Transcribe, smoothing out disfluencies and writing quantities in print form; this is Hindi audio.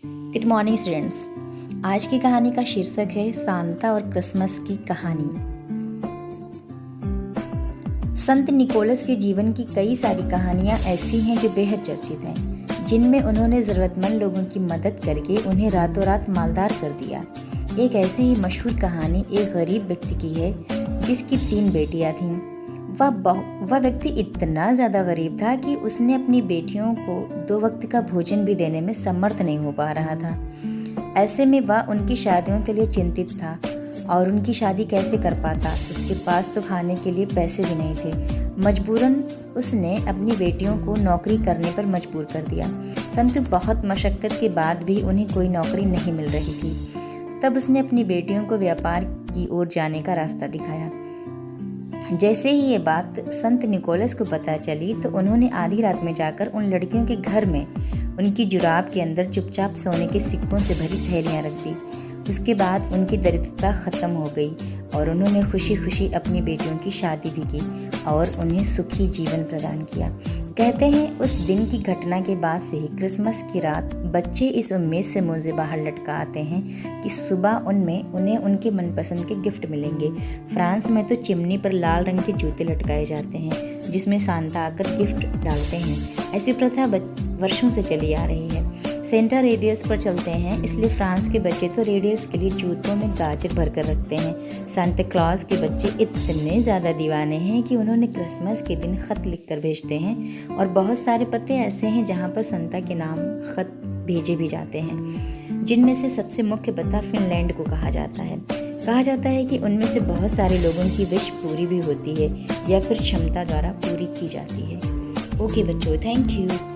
Good morning students. आज की कहानी का शीर्षक है सांता और क्रिसमस की कहानी। संत निकोलस के जीवन की कई सारी कहानियां ऐसी हैं जो बेहद चर्चित हैं, जिनमें उन्होंने ज़रूरतमंद लोगों की मदद करके उन्हें रातों रात मालदार कर दिया। एक ऐसी ही मशहूर कहानी एक गरीब व्यक्ति की है जिसकी 3 बेटियां थीं। वह व्यक्ति इतना ज़्यादा गरीब था कि उसने अपनी बेटियों को 2 वक्त का भोजन भी देने में समर्थ नहीं हो पा रहा था। ऐसे में वह उनकी शादियों के लिए चिंतित था और उनकी शादी कैसे कर पाता। उसके पास तो खाने के लिए पैसे भी नहीं थे। मजबूरन उसने अपनी बेटियों को नौकरी करने पर मजबूर कर दिया, परंतु बहुत मशक्क़त के बाद भी उन्हें कोई नौकरी नहीं मिल रही थी। तब उसने अपनी बेटियों को व्यापार की ओर जाने का रास्ता दिखाया। जैसे ही ये बात संत निकोलस को पता चली तो उन्होंने आधी रात में जाकर उन लड़कियों के घर में उनकी जुराब के अंदर चुपचाप सोने के सिक्कों से भरी थैलियां रख दी। उसके बाद उनकी दरिद्रता ख़त्म हो गई और उन्होंने खुशी खुशी अपनी बेटियों की शादी भी की और उन्हें सुखी जीवन प्रदान किया। कहते हैं उस दिन की घटना के बाद से ही क्रिसमस की रात बच्चे इस उम्मीद से मुझे बाहर लटका आते हैं कि सुबह उन्हें उनके मनपसंद के गिफ्ट मिलेंगे। फ्रांस में तो चिमनी पर लाल रंग के जूते लटकाए जाते हैं जिसमें सांता आकर गिफ्ट डालते हैं। ऐसी प्रथा वर्षों से चली आ रही है। सेंटा रेडियस पर चलते हैं, इसलिए फ्रांस के बच्चे तो रेडियस के लिए जूतों में गाजर भर कर रखते हैं। सांता क्लॉज के बच्चे इतने ज़्यादा दीवाने हैं कि उन्होंने क्रिसमस के दिन ख़त लिख कर भेजते हैं और बहुत सारे पते ऐसे हैं जहाँ पर संता के नाम ख़त भेजे भी जाते हैं, जिनमें से सबसे मुख्य पता फिनलैंड को कहा जाता है। कहा जाता है कि उनमें से बहुत सारे लोगों की विश पूरी भी होती है या फिर क्षमता द्वारा पूरी की जाती है। ओके बच्चों, थैंक यू।